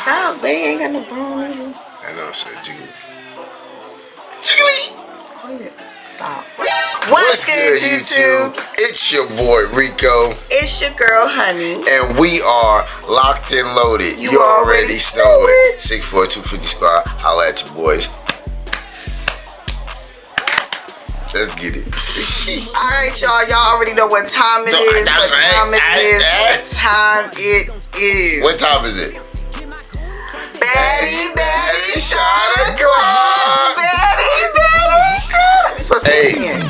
Stop, they ain't got no bone. I know, so jiggle. Jiggly. Stop. What's good, YouTube? It's your boy Rico. It's your girl Honey. And we are locked and loaded. You already know it. 64250 Squad. Holla at your boys. Let's get it. Alright, y'all. Y'all already know what time it is. What time it is. What time is it? Baddie shot o'clock. Baddie shot. Supposed to say it again.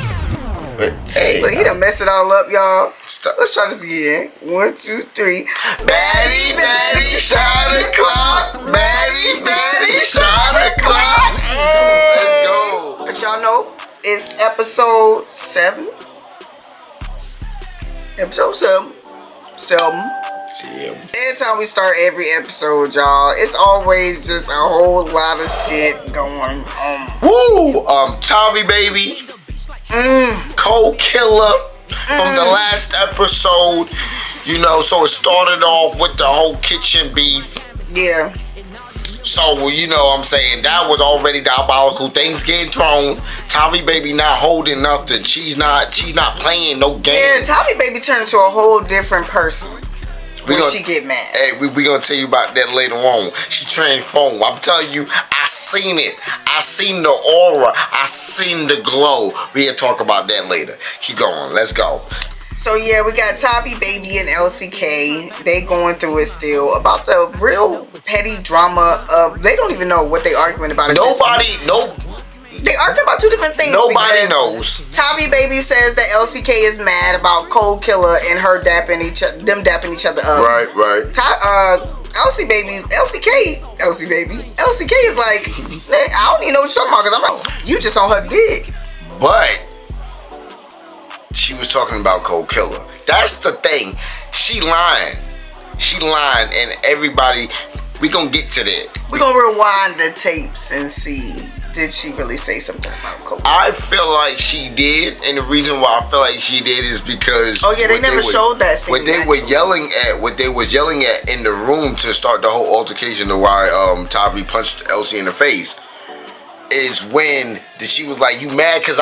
Hey. Look, he done messed it all up, y'all. Stop. Let's try this again. 1, 2, 3. Baddie shot o'clock. Baddie shot o'clock. Hey. Let's go. But y'all know it's episode 7. Episode 7. Every time we start every episode, y'all, it's always just a whole lot of shit going on. Woo! Tavy Baby, Killa from the last episode. You know, so it started off with the whole kitchen beef. Yeah. So, you know what I'm saying, that was already diabolical. Things getting thrown. Tavy Baby not holding nothing. She's not playing no game. Yeah, Tavy Baby turned into a whole different person when she get mad. Hey, we gonna tell you about that later on. She transformed. I'm telling you, I seen it. I seen the aura. I seen the glow. We gonna talk about that later. Keep going. Let's go. So yeah, we got Tavy Baby and Elsie K. They going through it still about the real petty drama of they don't even know what they arguing about. They arguing about two different things. Nobody knows. Tavy Baby says that Elsie K is mad about Killa and her dapping each other up. Right. Elsie K is like, man, I don't even know what you're talking about because I'm like, you just on her dick. But she was talking about Killa. That's the thing. She lying, and everybody. We gonna get to that. We gonna rewind the tapes and see. Did she really say something about Killa? I feel like she did, and the reason why I feel like she did is because they never showed that scene. What they was yelling at in the room to start the whole altercation of why Tavy punched Elsie in the face is when she was like, "You mad cause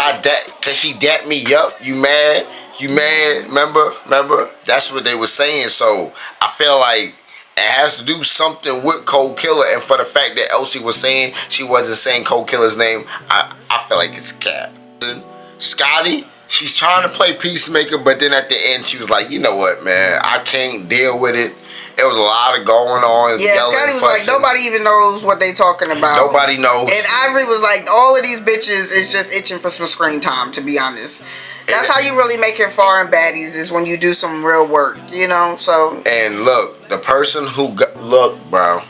she dapped me up? You mad? Remember? That's what they were saying." So I feel like it has to do something with Killa, and for the fact that Elsie was saying she wasn't saying Killa's name, I feel like it's cap. Scotty, she's trying to play peacemaker, but then at the end she was like, you know what, man, I can't deal with it. There was a lot of going on. Yeah, Scotty was fussing. Like, nobody even knows what they talking about. Nobody knows. And Ivory was like, all of these bitches is just itching for some screen time, to be honest. That's how you really make it far in Baddies, is when you do some real work, you know? So. And look, the person who look, bro,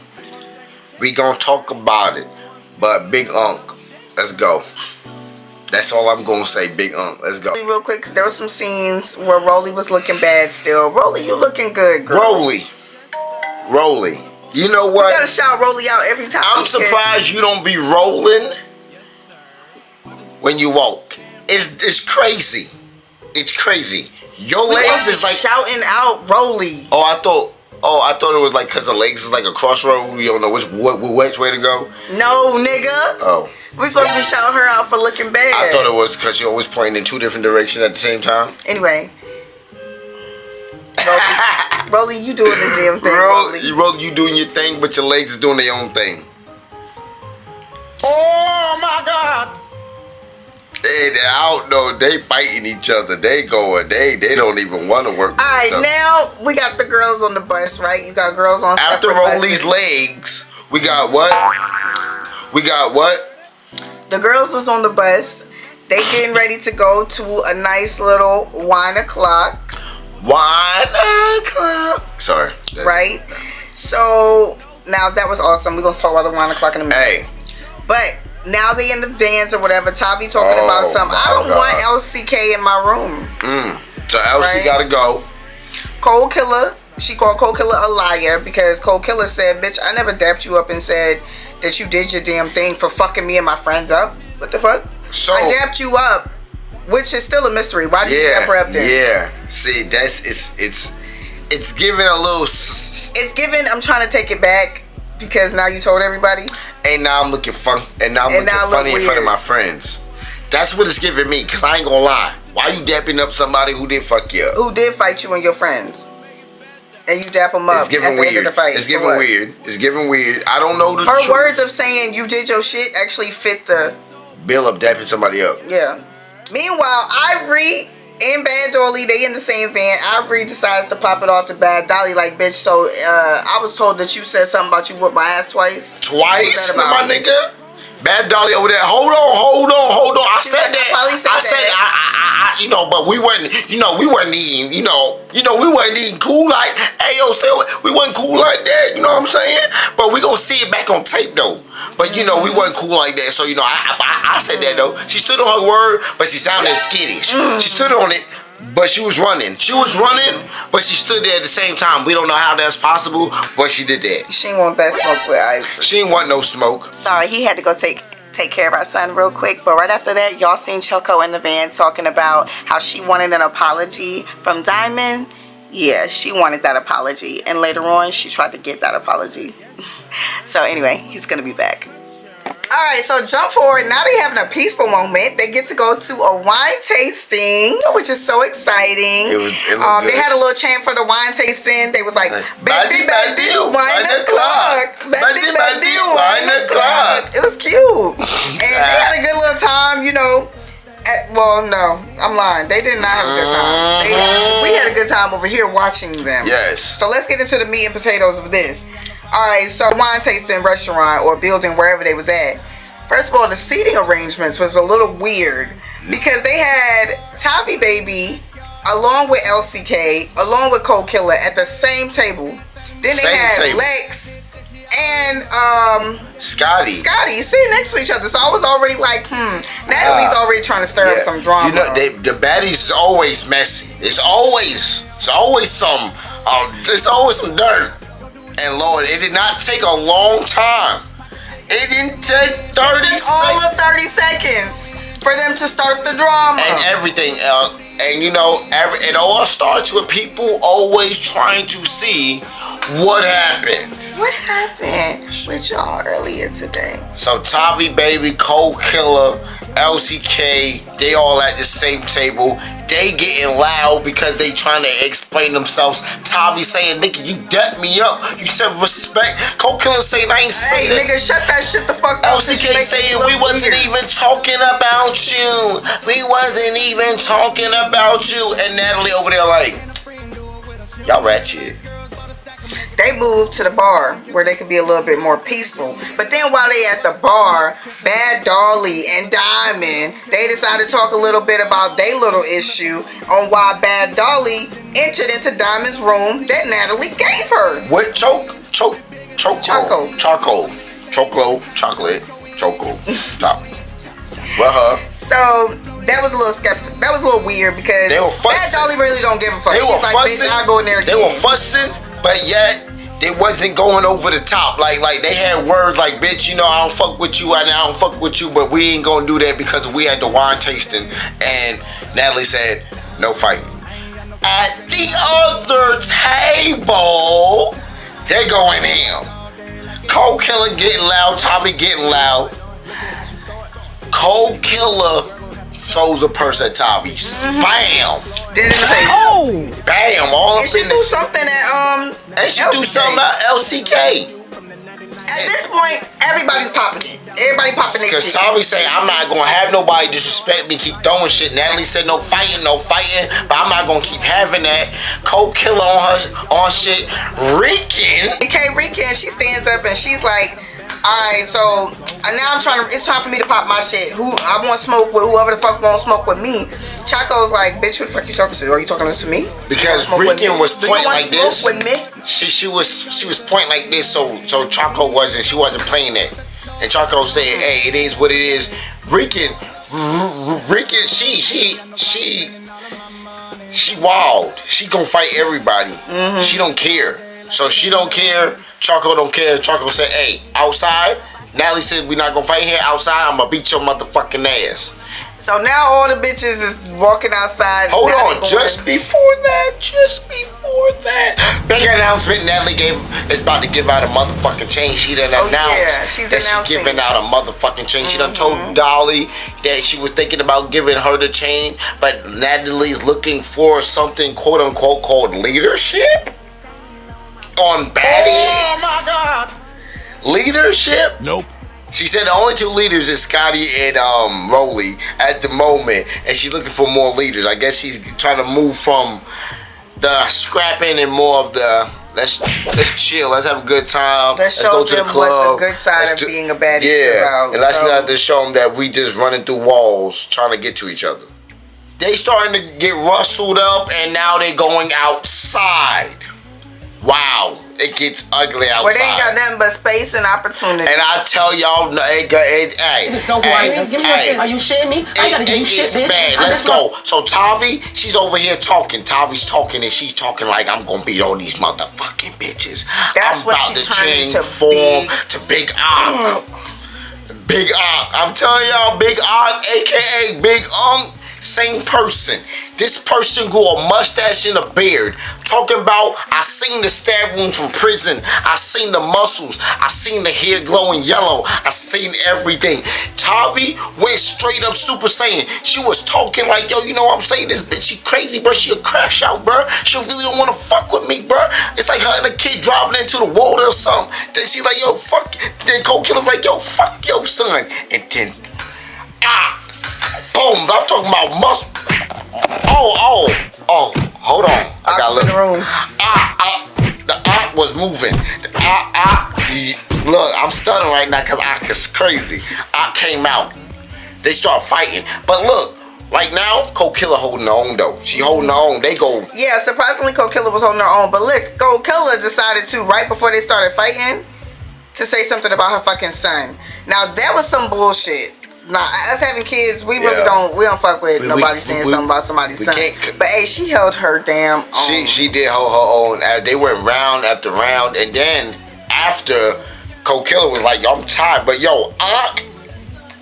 we gonna talk about it, but Big Unk, let's go. That's all I'm gonna say, Big Unk, let's go. Real quick, because there were some scenes where Rolly was looking bad still. Rolly, you looking good, girl. Rolly. You know what? You gotta shout Rolly out every time. I'm surprised you don't be rolling when you walk. It's crazy. It's crazy. Your legs is like shouting out Rolly. Oh, I thought it was like because the legs is like a crossroad. You don't know which way to go. No, nigga. Oh. We supposed to be shouting her out for looking bad. I thought it was because you're always pointing in two different directions at the same time. Anyway. Rolly, you doing the damn thing. Rolly, you doing your thing, but your legs is doing their own thing. Oh my God. I don't know. They fighting each other. They don't even want to work with each other. Now we got the girls on the bus, right? You got girls on after Rolly's legs. We got what? The girls was on the bus. They getting ready to go to a nice little wine o'clock. Sorry. Right? So now that was awesome. We're gonna talk about the wine o'clock in a minute. Hey. But now they in the vans or whatever. Tavy talking about something. I don't want Elsie K in my room. So Elsie gotta go. Killa, she called Killa a liar because Killa said, "Bitch, I never dapped you up and said that you did your damn thing for fucking me and my friends up. What the fuck? So I dapped you up, which is still a mystery. Why did you dap her up then? Yeah. See, it's giving a little. It's giving. I'm trying to take it back. Because now you told everybody? And now I'm looking fun. And now I'm looking funny in front of my friends. That's what it's giving me. Because I ain't gonna lie. Why you dapping up somebody who did fuck you up? Who did fight you and your friends? And you dap them up it's giving at the weird. end of the fight. It's giving weird. It's giving weird. I don't know the truth. Her words of saying you did your shit actually fit the... Bill up dapping somebody up. Yeah. Meanwhile, Ivory and Bad Dolly, they in the same van. Ivory decides to pop it off to Bad Dolly like, bitch, so I was told that you said something about you whooped my ass twice. Twice, my nigga? Bad Dolly over there. Hold on. I said that. I said I you know, but we weren't, we weren't eating, we weren't eating cool like, hey yo, still, we wasn't cool like that, you know what I'm saying? But we gonna see it back on tape though. But we wasn't cool like that. So I said that though. She stood on her word, but she sounded skittish. She stood on it, but she was running. But she stood there at the same time. We don't know how that's possible, but she did that. She didn't want that smoke with Ivory. She didn't want no smoke. Sorry, he had to go take care of our son real quick. But right after that, y'all seen Choco in the van talking about how she wanted an apology from Diamond. Yeah, she wanted that apology. And later on, she tried to get that apology. So anyway, he's going to be back. Alright, so jump forward. Now they having a peaceful moment. They get to go to a wine tasting, which is so exciting. It looked they had a little chant for the wine tasting. They was like, Baddies, wine o'clock. Baddies, wine o'clock. It was cute. And they had a good little time, well, no, I'm lying. They did not have a good time. We had a good time over here watching them. Yes. So let's get into the meat and potatoes of this. Alright, so wine tasting restaurant or building wherever they was at. First of all, the seating arrangements was a little weird because they had Tavy Baby along with Elsie K, along with Killa at the same table. Then they had Lex and Scotty sitting next to each other. So I was already like, Natalie's already trying to stir up some drama. The baddies is always messy. It's always some dirt. And Lord, it did not take a long time. It didn't take 30 seconds. All of 30 seconds for them to start the drama. And everything else. And it all starts with people always trying to see what happened. What happened with y'all earlier today? So Tavy Baby, Killa, Elsie K, they all at the same table. They getting loud because they trying to explain themselves. Tavy saying, nigga, you decked me up. You said respect. Killa saying, I ain't saying that. Nigga, shut that shit the fuck up. Elsie K saying, we wasn't even talking about you. We wasn't even talking about you. And Natalie over there like, y'all ratchet. They moved to the bar where they could be a little bit more peaceful. But then while they at the bar, Bad Dolly and Diamond, they decided to talk a little bit about their little issue on why Bad Dolly entered into Diamond's room that Natalie gave her. What? Choco. So that was a little skeptical. That was a little weird because they were fussing. Bad Dolly really don't give a fuck. She's like, bitch, I'll go in there again. They were fussing, but yet they wasn't going over the top. Like they had words like, bitch, I don't fuck with you, and I don't fuck with you, but we ain't gonna do that because we had the wine tasting. And Natalie said, no fighting. At the other table, they going ham. Killa getting loud, Tavy getting loud. Killa throws a purse at Tavy. Bam! Dead in the face. Oh! Bam! All up in she do something at And she do something about Elsie K. At this point, everybody's popping it. Everybody popping their shit. Because Tavy say, I'm not gonna have nobody disrespect me, keep throwing shit. Natalie said no fighting, but I'm not gonna keep having that. Killa on shit. Rican, she stands up and she's like, alright, so now it's time for me to pop my shit. I want smoke with whoever the fuck won't smoke with me. Choco's like, bitch, who the fuck you talking to? Are you talking to me? Because Rican was pointing like this. With me? She was pointing like this, so Choco wasn't playing that. And Choco said, hey, it is what it is. Rican, she wild. She gonna fight everybody. She don't care. So she don't care. Choco don't care. Choco said, hey, outside. Natalie said, we're not gonna fight here. Outside, I'm gonna beat your motherfucking ass. So now all the bitches is walking outside. Hold on, just before that, big announcement. Natalie is about to give out a motherfucking chain. She done announced she's that she's giving out a motherfucking chain. She done told Dolly that she was thinking about giving her the chain, but Natalie's looking for something quote unquote called leadership on Baddies. Oh my god, leadership? Nope. She said the only two leaders is Scotty and Rolly at the moment, and she's looking for more leaders. I guess she's trying to move from the scrapping and more of the let's chill, let's have a good time, let's go to the club. What the good side of being a baddie is about. And let's not just show them that we just running through walls trying to get to each other. They starting to get rustled up, and now they going outside. Wow. It gets ugly outside. Where they ain't got nothing but space and opportunity. And I tell y'all, hey, are you shitting me? I gotta give you shit, bitch. Bad. Let's go. So Tavy, she's over here talking. Tavy's talking, and she's talking like I'm gonna beat all these motherfucking bitches. That's I'm what about she to turned change to form to Big Onk. Big Onk. I'm telling y'all, Big Onk, aka Big Onk, same person. This person grew a mustache and a beard. Talking about, I seen the stab wounds from prison. I seen the muscles. I seen the hair glowing yellow. I seen everything. Tavy went straight up Super Saiyan. She was talking like, yo, you know what I'm saying? This bitch, she crazy, bro. She a crash out, bro. She really don't want to fuck with me, bro. It's like her and a kid driving into the water or something. Then she's like, yo, fuck. Then Killer's like, yo, fuck your son. And then, boom. I'm talking about muscle. Oh, hold on. I got in the room. The Ock was moving. Look, I'm stunning right now because Ock is crazy. Ock came out. They start fighting. But look, right now, Killa holding her own though. She holding her own. They go. Yeah, surprisingly, Killa was holding her own. But look, Killa decided to, right before they started fighting, to say something about her fucking son. Now, that was some bullshit. Nah, us having kids, we really don't fuck with nobody saying something about somebody's son. But hey, she held her damn own. She did hold her own. They went round after round, and then after, Killa was like, yo, I'm tired, but yo,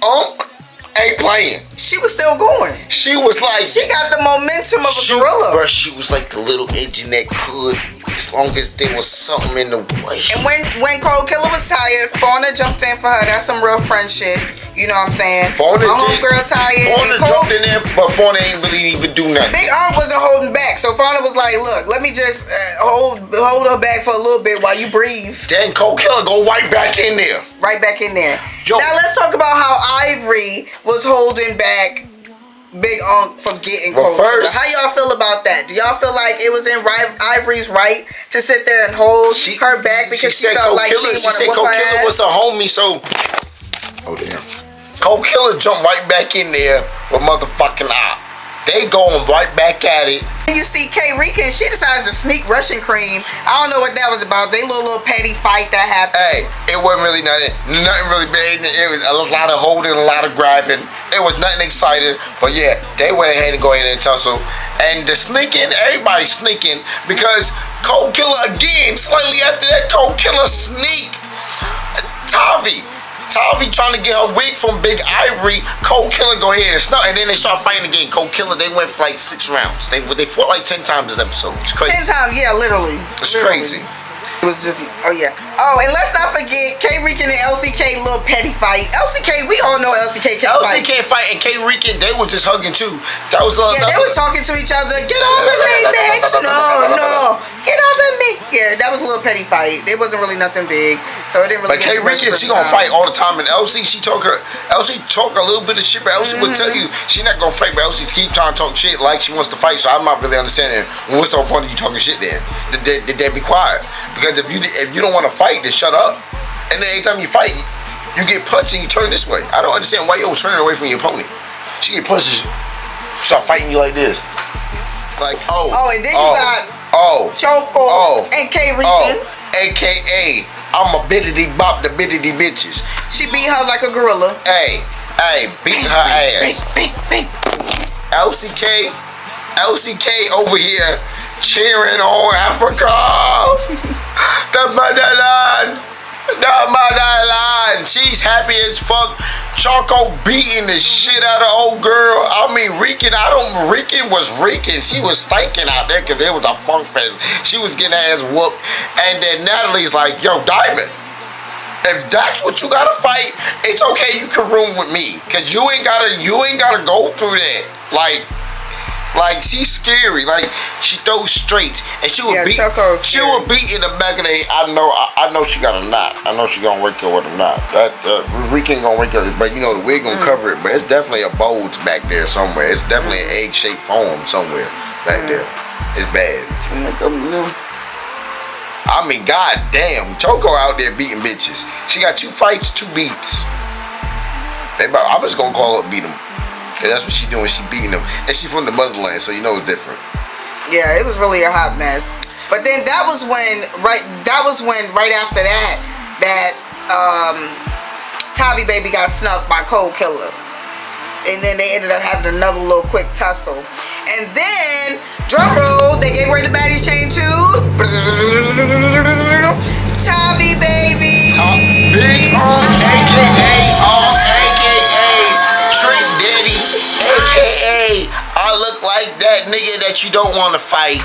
Unc ain't playing. She was still going. She was like, she got the momentum of a gorilla. Bro, she was like the little engine that could, as long as there was something in the way. And when Killa was tired, Fauna jumped in for her. That's some real friend shit. You know what I'm saying? Fauna my homegirl tired. Fauna jumped in there, but Fauna ain't really even do nothing. Big Onk wasn't holding back, so Fauna was like, look, let me just hold her back for a little bit while you breathe. Then Killa go right back in there. Right back in there. Yo. Now let's talk about how Ivory was holding back Big Onk from getting Killa. How y'all feel about that? Do y'all feel like it was in Ivory's right to sit there and hold her back because she felt like she didn't want to whoop her ass? Killa was a homie, so... Oh, damn. Killa jumped right back in there with motherfucking Ock. They going right back at it. You see Rican, she decides to sneak Russian cream. I don't know what that was about. They little petty fight that happened. Hey, it wasn't really nothing really big. It was a lot of holding, a lot of grabbing. It was nothing exciting. But yeah, they went ahead and go ahead and tussle. And the sneaking, everybody's sneaking because Killa again, slightly after that, Killa sneak Tavy trying to get her wig from Big Ivory. Killa go ahead and snap, and then they start fighting again. Killa, they went for like 6 rounds. They fought like 10 times this episode. It's crazy. 10 times, yeah, literally. It's crazy. It was just, oh yeah. Oh, and let's not forget Rican and Elsie K little petty fight. Elsie K, we all know Elsie K can't fight. Elsie K fight and Rican, they were just hugging too. That was they was talking to each other. Get off of me, bitch. No. Get off of me. Yeah, that was a little petty fight. It wasn't really nothing big. So it didn't really get Rican, she gonna fight all the time. And Elsie, she talk a little bit of shit, but Elsie would tell you she not gonna fight, but Elsie keep trying to talk shit like she wants to fight. So I'm not really understanding what's the point of you talking shit then? Then be quiet. Because if you don't want to fight, then shut up. And then anytime you fight, you get punched and you turn this way. I don't understand why you're turning away from your opponent. She get punched, she start fighting you like this. Like, and then you got Choco and Rican. AKA, I'm a biddity bop the biddity bitches. She beat her like a gorilla. Hey, beat her ass. Elsie K over here cheering on Africa. The motherland. She's happy as fuck. Choco beating the shit out of old girl. I mean, Rican was Rican. She was stinking out there because there was a funk fest. She was getting her ass whooped. And then Natalie's like, yo, Diamond, if that's what you gotta fight, it's okay, you can room with me. Cause you ain't gotta go through that. Like she's scary. Like she throws straight, and she would beat in the back of the head. I know she got a knot. I know she gonna wake her with a knot. That Rican gonna wake her, but you know the wig gonna cover it. But it's definitely a bulge back there somewhere. It's definitely an egg-shaped foam somewhere back there. It's bad. I mean, goddamn, Choco out there beating bitches. She got 2 fights, 2 beats. I'm just gonna call it beat 'em. Cause that's what she doing. She beating them, and she from the motherland, so you know it's different. Yeah, it was really a hot mess. But then that was when right after that Tavy Baby got snuck by Killa, and then they ended up having another little quick tussle. And then drum roll, they gave away the Baddies Chain too. Tavy Baby, Big AKA, I look like that nigga that you don't want to fight.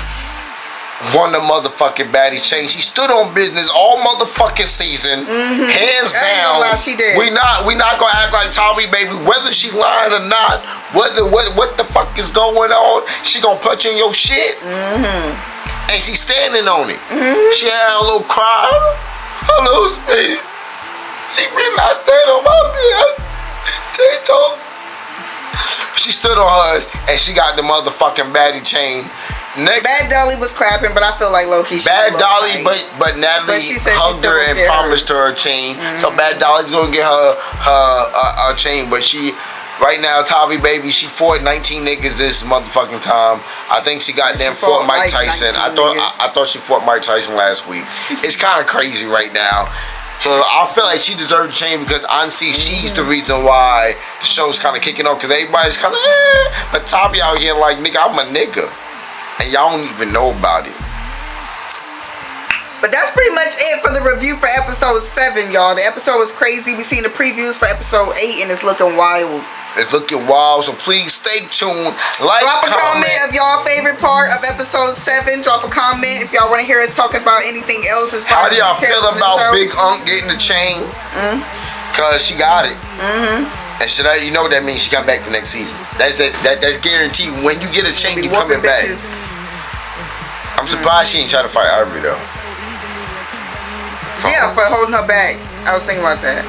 Won the motherfucking Baddies Chain. She stood on business all motherfucking season. Hands down. She did. We not gonna act like Tavy Baby, whether she lying or not, whether what the fuck is going on, she gonna punch in your shit. And she standing on it. She had a little cry. Hello, Spade. She really not standing on my bed. She stood on hers, and she got the motherfucking Baddies Chain. Next, Bad Dolly was clapping, but I feel like low-key Bad Dolly, but Natalie hugged her and promised her a chain. So Bad Dolly's gonna get her chain, but she, right now, Tavy Baby, she fought 19 niggas this motherfucking time. I think she got them fought Mike Tyson. I thought she fought Mike Tyson last week. It's kind of crazy right now. So I feel like she deserved a chain because honestly, she's the reason why the show's kind of kicking off, because everybody's kind of but Tavy out here like, nigga, I'm a nigga, and y'all don't even know about it. But that's pretty much it for the review for episode 7, y'all. The episode was crazy. We seen the previews for episode 8, and it's looking wild. It's looking wild, so please stay tuned. Drop a comment of y'all favorite part of episode 7. Drop a comment if y'all want to hear us talking about anything else. As far how do y'all feel about Big Unk getting the chain? Cause she got it. And you know what that means? She come back for next season. That's guaranteed. When you get a chain, you coming back. I'm surprised she ain't try to fight Ivory though. Yeah, for holding her back. I was thinking about that.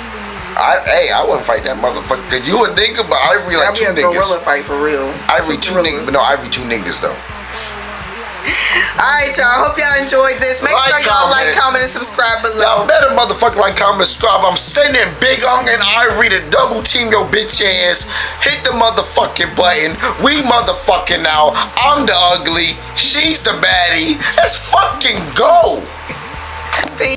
I wouldn't fight that motherfucker. Cause you a nigga, but Ivory like 2 niggas. That'd be a gorilla fight for real. Ivory 2 niggas, but no, Ivory 2 niggas though. Alright, y'all. Hope y'all enjoyed this. Make sure y'all like, comment, and subscribe below. Y'all better motherfucker like, comment, subscribe. I'm sending Big Unk and Ivory to double team your bitch ass. Hit the motherfucking button. We motherfucking now. I'm the ugly. She's the baddie. Let's fucking go. Peace.